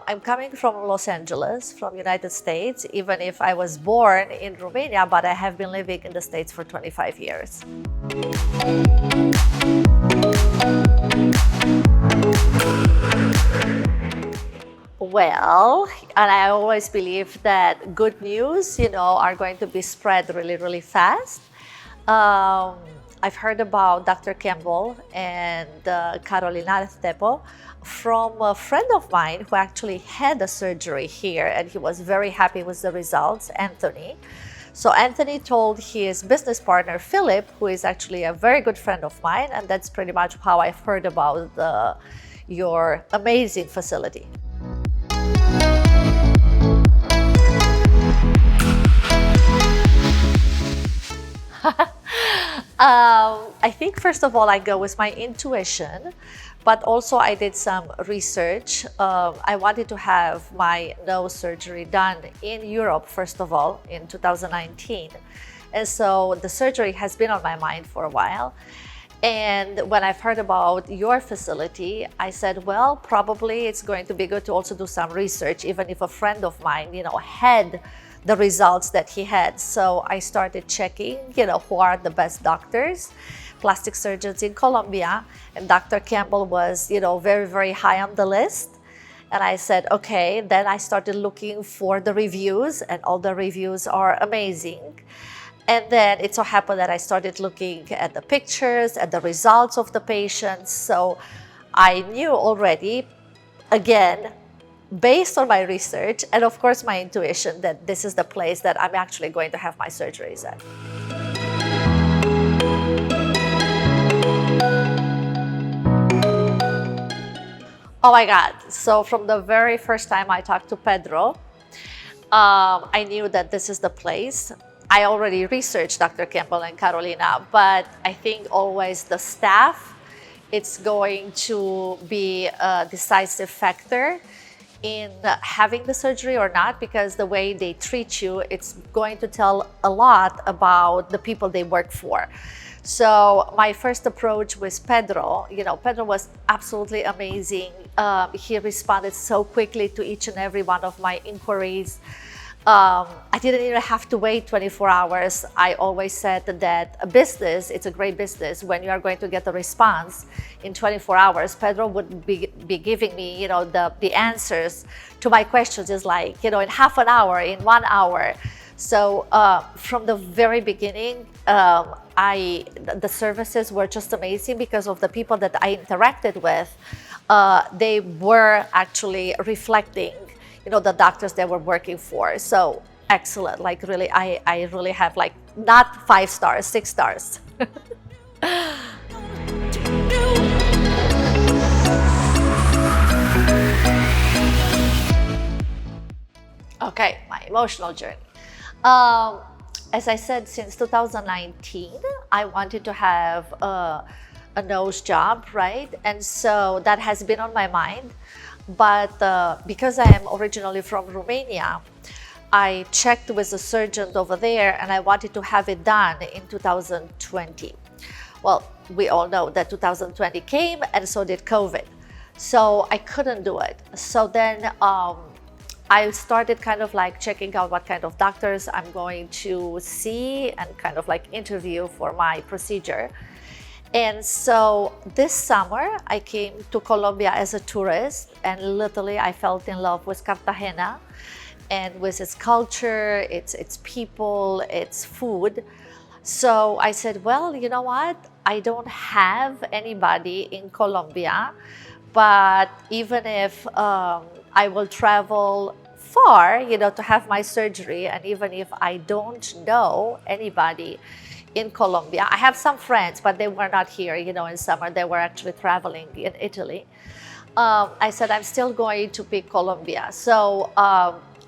I'm coming from Los Angeles, from United States, even if I was born in Romania, but I have been living in the States for 25 years. Well, and I always believe that good news, are going to be spread really, really fast. Um, I've heard about Dr. Campbell and Carolina Tepo from a friend of mine who actually had a surgery here, and he was very happy with the results, Anthony. So Anthony told his business partner, Philip, who is actually a very good friend of mine, and that's pretty much how I've heard about your amazing facility. I think first of all I go with my intuition, but also I did some research. I wanted to have my nose surgery done in Europe first of all in 2019, and so the surgery has been on my mind for a while. And when I've heard about your facility, I said, well, probably it's going to be good to also do some research, even if a friend of mine, had the results that he had. So I started checking, who are the best doctors, plastic surgeons in Colombia. And Dr. Campbell was, very, very high on the list. And I said, okay, then I started looking for the reviews, and all the reviews are amazing. And then it so happened that I started looking at the pictures, at the results of the patients. So I knew already, again, based on my research and of course my intuition, that this is the place that I'm actually going to have my surgeries at. Oh my God. So from the very first time I talked to Pedro, I knew that this is the place. I already researched Dr. Campbell and Carolina, but I think always the staff, it's going to be a decisive factor in having the surgery or not, because the way they treat you, it's going to tell a lot about the people they work for. So my first approach with Pedro, Pedro was absolutely amazing. He responded so quickly to each and every one of my inquiries. I didn't even have to wait 24 hours. I always said that a business, it's a great business when you are going to get a response in 24 hours. Pedro would be giving me, the answers to my questions is like, in half an hour, in 1 hour. So from the very beginning, the services were just amazing because of the people that I interacted with. They were actually reflecting the doctors they were working for. So excellent, like really, I really have like not 5 stars, 6 stars. Okay, my emotional journey. As I said, since 2019, I wanted to have a nose job, right? And so that has been on my mind. But because I am originally from Romania, I checked with the surgeons over there and I wanted to have it done in 2020. Well, we all know that 2020 came and so did COVID. So I couldn't do it. So then I started kind of like checking out what kind of doctors I'm going to see and kind of like interview for my procedure. And so this summer I came to Colombia as a tourist, and literally I fell in love with Cartagena and with its culture, its people, its food. So I said, well, you know what? I don't have anybody in Colombia, but even if I will travel far, to have my surgery, and even if I don't know anybody in Colombia. I have some friends, but they were not here, in summer. They were actually traveling in Italy. I said, I'm still going to pick Colombia. So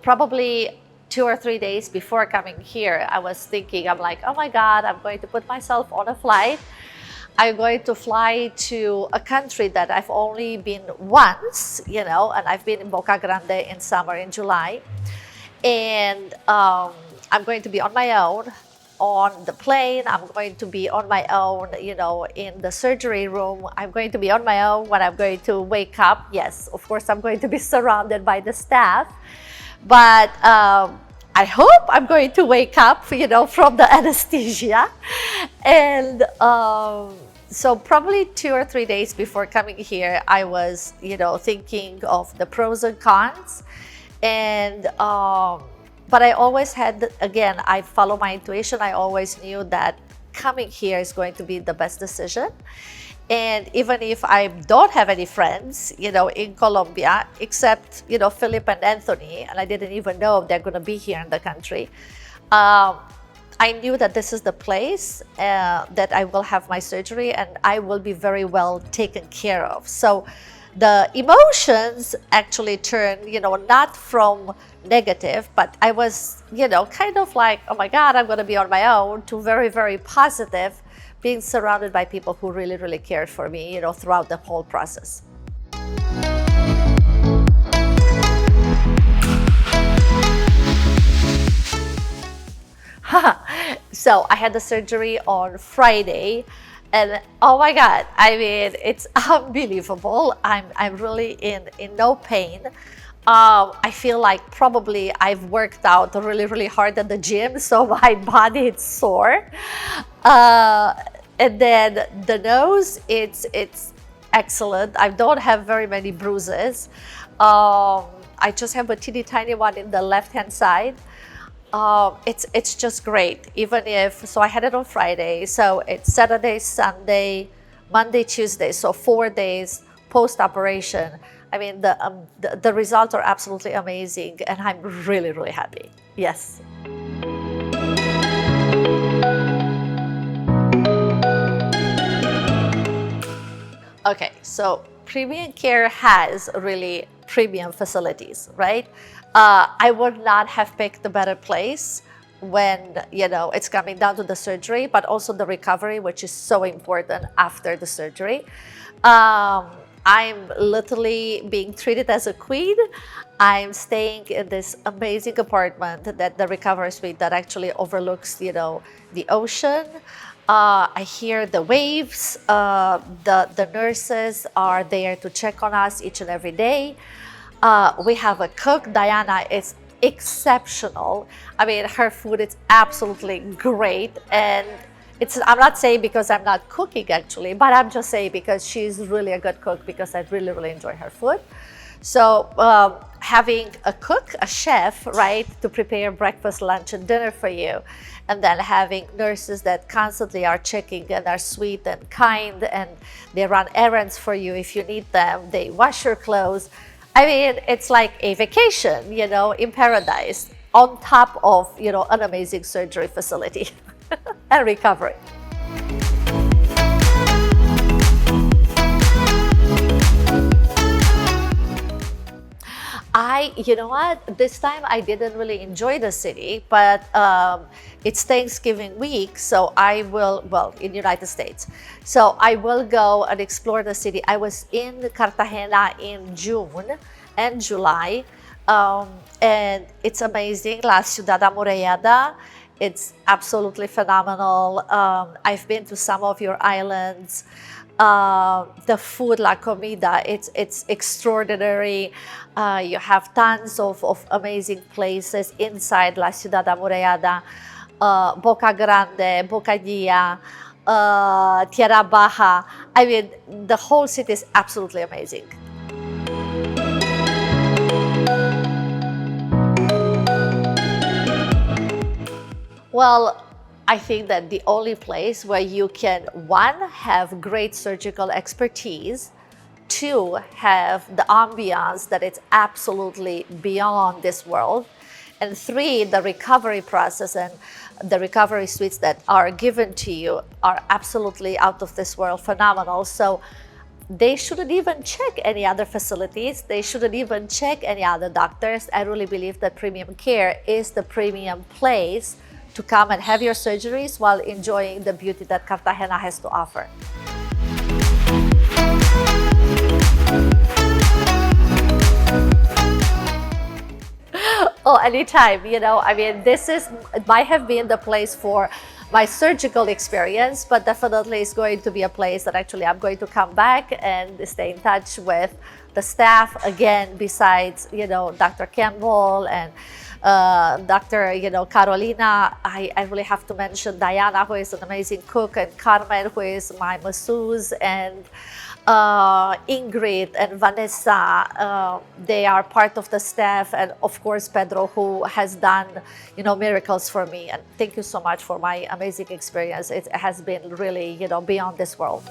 probably 2 or 3 days before coming here, I was thinking, I'm like, oh my God, I'm going to put myself on a flight. I'm going to fly to a country that I've only been once, and I've been in Boca Grande in summer in July. And I'm going to be on my own on the plane. I'm going to be on my own, in the surgery room. I'm going to be on my own when I'm going to wake up. Yes, of course, I'm going to be surrounded by the staff, but I hope I'm going to wake up, from the anesthesia. And so probably 2 or 3 days before coming here, I was, thinking of the pros and cons. And but I always had, again, I follow my intuition. I always knew that coming here is going to be the best decision. And even if I don't have any friends, in Colombia, except, Philip and Anthony, and I didn't even know they're going to be here in the country, I knew that this is the place that I will have my surgery and I will be very well taken care of. So the emotions actually turned, not from negative, but I was, kind of like, oh my God, I'm going to be on my own, to very, very positive, being surrounded by people who really, really cared for me, throughout the whole process. So I had the surgery on Friday, and oh my God, I mean, it's unbelievable. I'm really in no pain. I feel like probably I've worked out really, really hard at the gym, so my body is sore. And then the nose, it's excellent. I don't have very many bruises. I just have a teeny tiny one in the left-hand side. It's just great. So I had it on Friday, so it's Saturday, Sunday, Monday, Tuesday, so 4 days post-operation. I mean, the results are absolutely amazing, and I'm really, really happy. Yes. Okay, so Premium Care has really premium facilities, right? I would not have picked a better place when, it's coming down to the surgery, but also the recovery, which is so important after the surgery. I'm literally being treated as a queen. I'm staying in this amazing apartment, that the recovery suite that actually overlooks, the ocean. I hear the waves. The nurses are there to check on us each and every day. We have a cook. Diana is exceptional. I mean, her food is absolutely great. And I'm not saying because I'm not cooking actually, but I'm just saying because she's really a good cook, because I really, really enjoy her food. So having a cook, a chef, right, to prepare breakfast, lunch, and dinner for you, and then having nurses that constantly are checking and are sweet and kind, and they run errands for you if you need them, they wash your clothes. I mean, it's like a vacation, in paradise, on top of, an amazing surgery facility and recovery. You know what? This time I didn't really enjoy the city, but it's Thanksgiving week, so I will, in the United States. So I will go and explore the city. I was in Cartagena in June and July, and it's amazing. La Ciudad Amurallada, it's absolutely phenomenal. I've been to some of your islands. The food, la comida, it's extraordinary. You have tons of amazing places inside La Ciudad Amurallada, Boca Grande, Bocadilla, Tierra Baja. I mean, the whole city is absolutely amazing. Well, I think that the only place where you can, one, have great surgical expertise, two, have the ambiance that it's absolutely beyond this world, and three, the recovery process and the recovery suites that are given to you are absolutely out of this world, phenomenal. So they shouldn't even check any other facilities. They shouldn't even check any other doctors. I really believe that Premium Care is the premium place to come and have your surgeries while enjoying the beauty that Cartagena has to offer. Oh, anytime, I mean, it might have been the place for my surgical experience, but definitely it's going to be a place that actually I'm going to come back and stay in touch with the staff again, besides, Dr. Campbell and Dr. Carolina. I really have to mention Diana, who is an amazing cook, and Carmen, who is my masseuse, and Ingrid and Vanessa, they are part of the staff, and of course Pedro, who has done miracles for me. And thank you so much for my amazing experience. It has been really beyond this world.